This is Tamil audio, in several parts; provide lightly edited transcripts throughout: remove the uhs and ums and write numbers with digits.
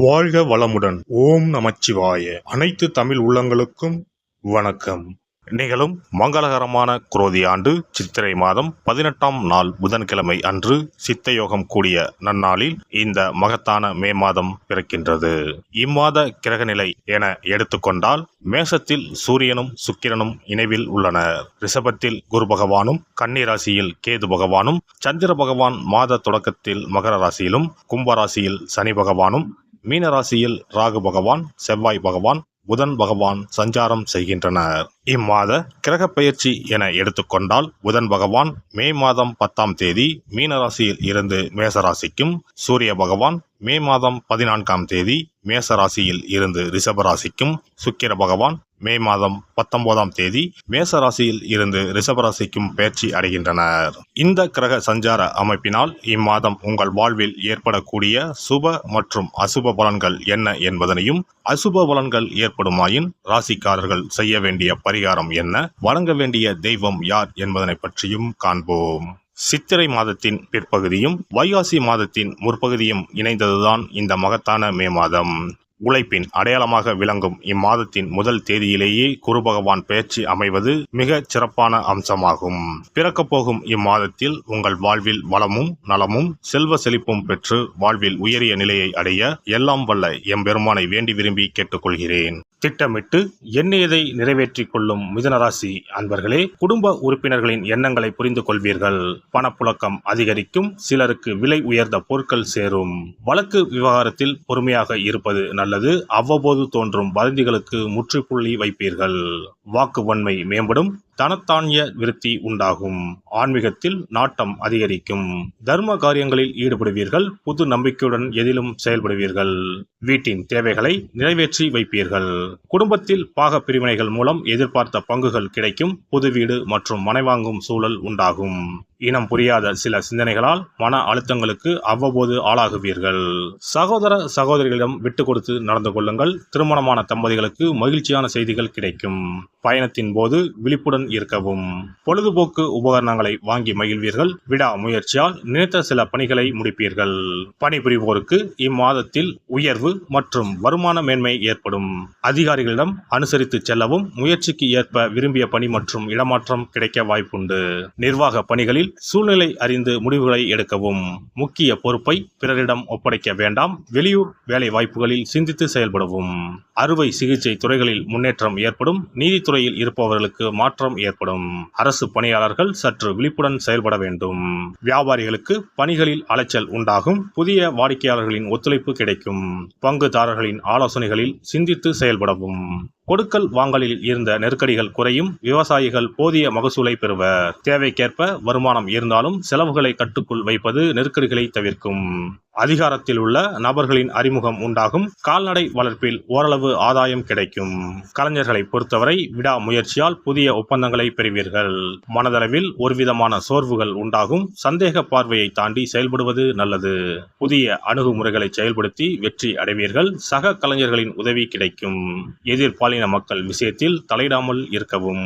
வாழ்க வளமுடன். ஓம் நமச்சிவாய. அனைத்து தமிழ் உள்ளங்களுக்கும் வணக்கம். நிகழும் மங்களகரமான குரோதி ஆண்டு சித்திரை மாதம் 18ஆம் நாள் புதன்கிழமை அன்று சித்தயோகம் கூடிய நன்னாளில் இந்த மகத்தான மே மாதம் பிறக்கின்றது. இம்மாத கிரகநிலை என எடுத்துக்கொண்டால் மேஷத்தில் சூரியனும் சுக்கிரனும் இணைவில் உள்ளனர். ரிஷபத்தில் குரு பகவானும், கன்னி ராசியில் கேது பகவானும், சந்திர பகவான் மாத தொடக்கத்தில் மகர ராசியிலும், கும்பராசியில் சனி பகவானும், மீன ராசியில் ராகு பகவான், செவ்வாய் பகவான், புதன் பகவான் சஞ்சாரம் செய்கின்றனர். இம்மாத கிரக பெயர்ச்சி என எடுத்துக்கொண்டால் புதன் பகவான் மே மாதம் 10ஆம் தேதி மீனராசியில் இருந்து மேசராசிக்கும், சூரிய பகவான் மே மாதம் 14ஆம் தேதி மேசராசியில் இருந்து ரிஷபராசிக்கும், சுக்கிர பகவான் மே மாதம் 19ஆம் தேதி மேசராசியில் இருந்து ரிஷபராசிக்கும் பெயர்ச்சி அடைகின்றனர். இந்த கிரக சஞ்சார அமைப்பினால் இம்மாதம் உங்கள் வாழ்வில் ஏற்படக்கூடிய சுப மற்றும் அசுப பலன்கள் என்ன என்பதனையும், அசுப பலன்கள் ஏற்படுமாயின் ராசிக்காரர்கள் செய்ய வேண்டிய பரிகாரம் என்ன, வணங்க வேண்டிய தெய்வம் யார் என்பதனை பற்றியும் காண்போம். சித்திரை மாதத்தின் பிற்பகுதியும் வைகாசி மாதத்தின் முற்பகுதியும் இணைந்ததுதான் இந்த மகத்தான மே மாதம். உழைப்பின் அடையாளமாக விளங்கும் இம்மாதத்தின் முதல் தேதியிலேயே குரு பகவான் பெயர்ச்சி அமைவது மிக சிறப்பான அம்சமாகும். பிறக்கப் போகும் இம்மாதத்தில் உங்கள் வாழ்வில் வளமும் நலமும் செல்வ செழிப்பும் பெற்று வாழ்வில் உயரிய நிலையை அடைய எல்லாம் வல்ல எம்பெருமானை வேண்டி விரும்பி கேட்டுக்கொள்கிறேன். திட்டமிட்டு எண்ணியதை நிறைவேற்றிக் கொள்ளும் மிதுனராசி அன்பர்களே, குடும்ப உறுப்பினர்களின் எண்ணங்களை புரிந்து கொள்வீர்கள். பணப்புழக்கம் அதிகரிக்கும். சிலருக்கு விலை உயர்ந்த பொருட்கள் சேரும். வழக்கு விவகாரத்தில் பொறுமையாக இருப்பது நல்லது. அவ்வப்போது தோன்றும் வதந்திகளுக்கு முற்றுப்புள்ளி வைப்பீர்கள். வாக்கு வன்மை மேம்படும். தனத்தானிய விருத்தி உண்டாகும். ஆன்மீகத்தில் நாட்டம் அதிகரிக்கும். தர்ம காரியங்களில் ஈடுபடுவீர்கள். புது நம்பிக்கையுடன் எதிலும் செயல்படுவீர்கள். வீட்டின் தேவைகளை நிறைவேற்றி வைப்பீர்கள். குடும்பத்தில் பாக பிரிவினைகள் மூலம் எதிர்பார்த்த பங்குகள் கிடைக்கும். புது வீடு மற்றும் மனை வாங்கும் சூழல் உண்டாகும். இனம் புரியாத சில சிந்தனைகளால் மன அழுத்தங்களுக்கு அவ்வப்போது ஆளாகுவீர்கள். சகோதர சகோதரிகளிடம் விட்டு கொடுத்து நடந்து கொள்ளுங்கள். திருமணமான தம்பதிகளுக்கு மகிழ்ச்சியான செய்திகள் கிடைக்கும். பயணத்தின் போது விழிப்புடன் இருக்கவும். பொழுதுபோக்கு உபகரணங்களை வாங்கி மகிழ்வீர்கள். விடா முயற்சியால் நினைத்த சில பணிகளை முடிப்பீர்கள். பணிபுரிவோருக்கு இம்மாதத்தில் உயர்வு மற்றும் வருமான மேன்மை ஏற்படும். அதிகாரிகளிடம் அனுசரித்து செல்லவும். முயற்சிக்கு ஏற்ப விரும்பிய பணி மற்றும் இடமாற்றம் கிடைக்க வாய்ப்புண்டு. நிர்வாக பணிகளில் சூழ்நிலை அறிந்து முடிவுகளை எடுக்கவும். முக்கிய பொறுப்பை பிறரிடம் ஒப்படைக்க வேண்டாம். வெளியூர் வேலை வாய்ப்புகளில் சிந்தித்து செயல்படவும். அறுவை சிகிச்சை துறைகளில் முன்னேற்றம் ஏற்படும். நீதித்துறையில் இருப்பவர்களுக்கு மாற்றம் ஏற்படும். அரசு பணியாளர்கள் சற்று விழிப்புடன் செயல்பட வேண்டும். வியாபாரிகளுக்கு பணிகளில் அலைச்சல் உண்டாகும். புதிய வாடிக்கையாளர்களின் ஒத்துழைப்பு கிடைக்கும். பங்குதாரர்களின் ஆலோசனைகளில் சிந்தித்து செயல்படவும். கொடுக்கல் வாங்கலில் இருந்த நெருக்கடிகள் குறையும். விவசாயிகள் போதிய மகசூலை பெறுவர். தேவைக்கேற்ப வருமானம் இருந்தாலும் செலவுகளை கட்டுக்குள் வைப்பது நெருக்கடிகளை தவிர்க்கும். அதிகாரத்தில் உள்ள நபர்களின் அறிமுகம் உண்டாகும். கால்நடை வளர்ப்பில் ஓரளவு ஆதாயம் கிடைக்கும். கலைஞர்களை பொறுத்தவரை விடா முயற்சியால் புதிய ஒப்பந்தங்களை பெறுவீர்கள். மனதளவில் ஒருவிதமான சோர்வுகள் உண்டாகும். சந்தேக பார்வையை தாண்டி செயல்படுவது நல்லது. புதிய அணுகுமுறைகளை செயல்படுத்தி வெற்றி அடைவீர்கள். சக கலைஞர்களின் உதவி கிடைக்கும். எதிர்பாலின மக்கள் விஷயத்தில் தலையிடாமல் இருக்கவும்.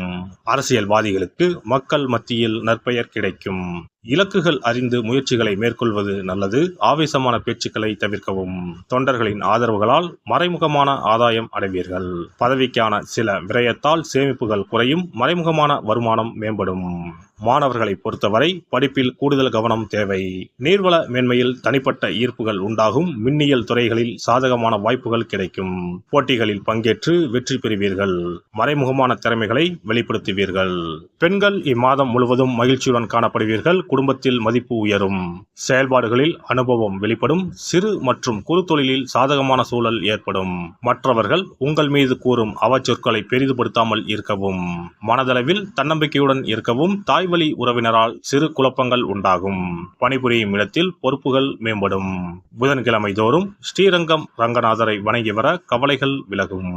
அரசியல்வாதிகளுக்கு மக்கள் மத்தியில் நற்பெயர் கிடைக்கும். இலக்குகள் அறிந்து முயற்சிகளை மேற்கொள்வது நல்லது. ஆவேசமான பேச்சுக்களை தவிர்க்கவும். தொண்டர்களின் ஆதரவுகளால் மறைமுகமான ஆதாயம் அடைவீர்கள். பதவிக்கான சில விரயத்தால் சேமிப்புகள் குறையும். மறைமுகமான வருமானம் மேம்படும். மாணவர்களை பொறுத்தவரை படிப்பில் கூடுதல் கவனம் தேவை. நீர்வள மேன்மையில் தனிப்பட்ட ஈர்ப்புகள் உண்டாகும். மின்னியல் துறைகளில் சாதகமான வாய்ப்புகள் கிடைக்கும். போட்டிகளில் பங்கேற்று வெற்றி பெறுவீர்கள். மறைமுகமான திறமைகளை வெளிப்படுத்துவீர்கள். பெண்கள் இம்மாதம் முழுவதும் மகிழ்ச்சியுடன் காணப்படுவீர்கள். குடும்பத்தில் மதிப்பு உயரும். செயல்பாடுகளில் அனுபவம் வெளிப்படும். சிறு மற்றும் குறு தொழிலில் சாதகமான சூழல் ஏற்படும். மற்றவர்கள் உங்கள் மீது கூறும் அவச்சொற்களை பெரிதுபடுத்தாமல் இருக்கவும். மனதளவில் தன்னம்பிக்கையுடன் இருக்கவும். தாய்வழி உறவினரால் சிறு குழப்பங்கள் உண்டாகும். பணிபுரியும் இடத்தில் பொறுப்புகள் மேம்படும். புதன்கிழமை தோறும் ஸ்ரீரங்கம் ரங்கநாதரை வணங்கி வர கவலைகள் விலகும்.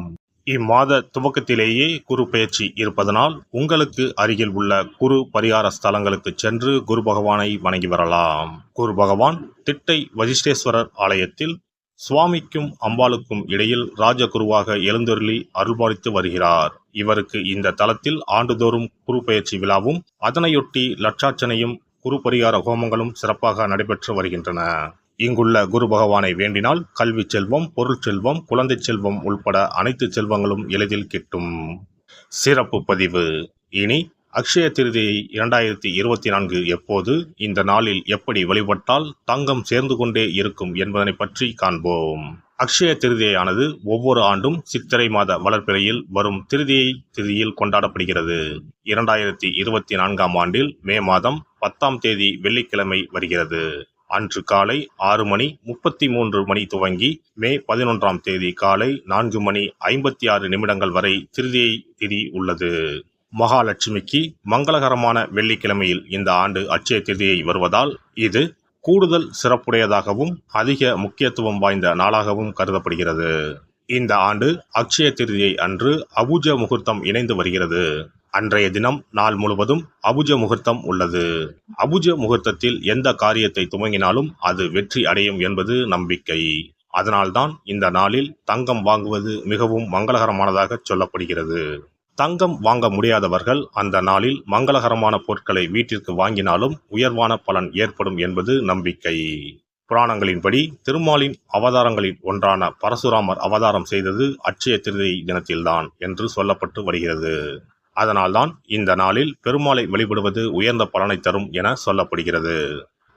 இம்மாத துவக்கத்திலேயே குரு பெயர்ச்சி இருப்பதனால் உங்களுக்கு அருகில் உள்ள குரு பரிகார ஸ்தலங்களுக்கு சென்று குரு பகவானை வணங்கி வரலாம். குரு பகவான் திட்டை வசிஷ்டேஸ்வரர் ஆலயத்தில் சுவாமிக்கும் அம்பாளுக்கும் இடையில் ராஜகுருவாக எழுந்தருளி அருள்பாலித்து வருகிறார். இவருக்கு இந்த தலத்தில் ஆண்டுதோறும் குரு பெயர்ச்சி விழாவும் அதனையொட்டி லட்சார்ச்சனையும் குரு பரிகார ஹோமங்களும் சிறப்பாக நடைபெற்று வருகின்றன. இங்குள்ள குரு பகவானை வேண்டினால் கல்வி செல்வம், பொருள் செல்வம், குழந்தை செல்வம் உள்பட அனைத்து செல்வங்களும் எளிதில் கிட்டும். சிறப்பு பதிவு. இனி அக்ஷய திருதியை 2024 எப்போது, இந்த நாளில் எப்படி வழிபட்டால் தங்கம் சேர்ந்து கொண்டே இருக்கும் என்பதனை பற்றி காண்போம். அக்ஷய திருதியானது ஒவ்வொரு ஆண்டும் சித்திரை மாத வளர்பிறையில் வரும் திருதியை திதியில் கொண்டாடப்படுகிறது. 2024 ஆண்டில் மே மாதம் 10ஆம் தேதி வெள்ளிக்கிழமை வருகிறது. அன்று காலை 6:33 துவங்கி மே 11ஆம் தேதி காலை 4:56 வரை திருதியை திதி உள்ளது. மகாலட்சுமிக்கு மங்களகரமான வெள்ளிக்கிழமையில் இந்த ஆண்டு அட்சய திருதியை வருவதால் இது கூடுதல் சிறப்புடையதாகவும் அதிக முக்கியத்துவம் வாய்ந்த நாளாகவும் கருதப்படுகிறது. இந்த ஆண்டு அக்ஷய திருதியை அன்று அபுஜ முகூர்த்தம் இணைந்து வருகிறது. அன்றைய தினம் நாள் முழுவதும் அபுஜ முகூர்த்தம் உள்ளது. அபுஜ முகூர்த்தத்தில் எந்த காரியத்தை துவங்கினாலும் அது வெற்றி அடையும் என்பது நம்பிக்கை. அதனால்தான் இந்த நாளில் தங்கம் வாங்குவது மிகவும் மங்களகரமானதாக சொல்லப்படுகிறது. தங்கம் வாங்க முடியாதவர்கள் அந்த நாளில் மங்களகரமான பொருட்களை வீட்டிற்கு வாங்கினாலும் உயர்வான பலன் ஏற்படும் என்பது நம்பிக்கை. புராணங்களின்படி திருமாலின் அவதாரங்களில் ஒன்றான பரசுராமர் அவதாரம் செய்தது அட்சய திருதியை தினத்தில்தான் என்று சொல்லப்பட்டு வருகிறது. அதனால்தான் இந்த நாளில் பெருமாளை வழிபடுவது உயர்ந்த பலனை தரும் என சொல்லப்படுகிறது.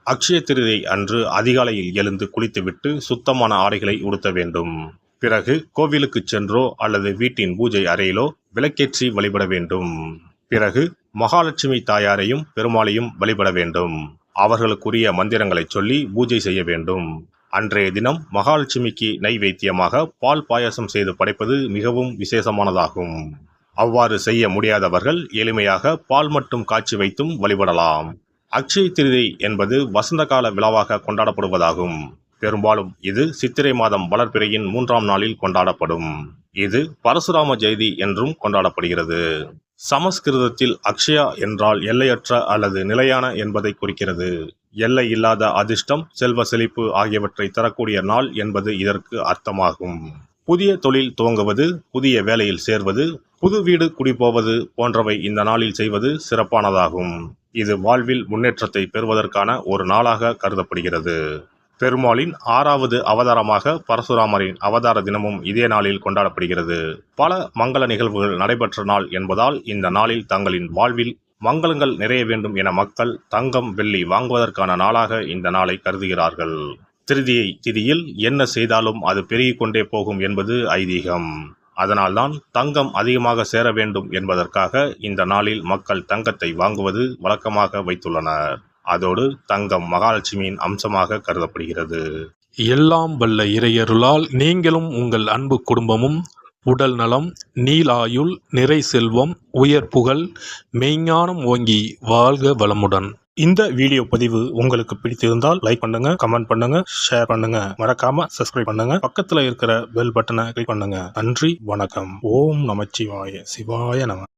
அக்ஷய திருதியை அன்று அதிகாலையில் எழுந்து குளித்துவிட்டு சுத்தமான ஆடைகளை உடுத்த வேண்டும். பிறகு கோவிலுக்கு சென்றோ அல்லது வீட்டின் பூஜை அறையிலோ விளக்கேற்றி வழிபட வேண்டும். பிறகு மகாலட்சுமி தாயாரையும் பெருமாளையும் வழிபட வேண்டும். அவர்களுக்குரிய மந்திரங்களை சொல்லி பூஜை செய்ய வேண்டும். அன்றைய தினம் மகாலட்சுமிக்கு நைவேத்தியமாக பால் பாயாசம் செய்து படைப்பது மிகவும் விசேஷமானதாகும். அவ்வாறு செய்ய முடியாதவர்கள் எளிமையாக பால் மட்டும் காய்ச்சி வைத்தும் வழிபடலாம். அக்ஷய திருதியை என்பது வசந்த கால விழாவாக கொண்டாடப்படுவதாகும். பெரும்பாலும் இது சித்திரை மாதம் வளர்பிறையின் 3ஆம் நாளில் கொண்டாடப்படும். இது பரசுராம ஜெயதி என்றும் கொண்டாடப்படுகிறது. சமஸ்கிருதத்தில் அக்ஷயா என்றால் எல்லையற்ற அல்லது நிலையான என்பதை குறிக்கிறது. எல்லை இல்லாத அதிர்ஷ்டம், செல்வ செழிப்பு ஆகியவற்றை தரக்கூடிய நாள் என்பது இதற்கு அர்த்தமாகும். புதிய தொழில் துவங்குவது, புதிய வேலையில் சேர்வது, புது வீடு குடிபோவது போன்றவை இந்த நாளில் செய்வது சிறப்பானதாகும். இது வாழ்வில் முன்னேற்றத்தை பெறுவதற்கான ஒரு நாளாக கருதப்படுகிறது. பெருமாளின் 6வது அவதாரமாக பரசுராமரின் அவதார தினமும் இதே நாளில் கொண்டாடப்படுகிறது. பல மங்கள நிகழ்வுகள் நடைபெற்ற நாள் என்பதால் இந்த நாளில் தங்களின் வாழ்வில் மங்களங்கள் நிறைய வேண்டும் என மக்கள் தங்கம், வெள்ளி வாங்குவதற்கான நாளாக இந்த நாளை கருதுகிறார்கள். திருதியை திதியில் என்ன செய்தாலும் அது பெருகிக் கொண்டே போகும் என்பது ஐதீகம். அதனால்தான் தங்கம் அதிகமாக சேர வேண்டும் என்பதற்காக இந்த நாளில் மக்கள் தங்கத்தை வாங்குவது வழக்கமாக வைத்துள்ளனர். அதோடு தங்கம் மகாலட்சுமியின் அம்சமாக கருதப்படுகிறது. எல்லாம் வல்ல இறையருளால் நீங்களும் உங்கள் அன்பு குடும்பமும் உடல் நலம், நீலாயுள், நிறை செல்வம், உயர் புகழ், மெய்ஞானம் ஓங்கி வாழ்க வளமுடன். இந்த வீடியோ பதிவு உங்களுக்கு பிடித்திருந்தால் லைக் பண்ணுங்க, கமெண்ட் பண்ணுங்க, ஷேர் பண்ணுங்க. மறக்காம சப்ஸ்கிரைப் பண்ணுங்க. பக்கத்துல இருக்கிற பெல் பட்டனை கிளிக் பண்ணுங்க. நன்றி, வணக்கம். ஓம் நமச்சிவாய. சிவாய நம.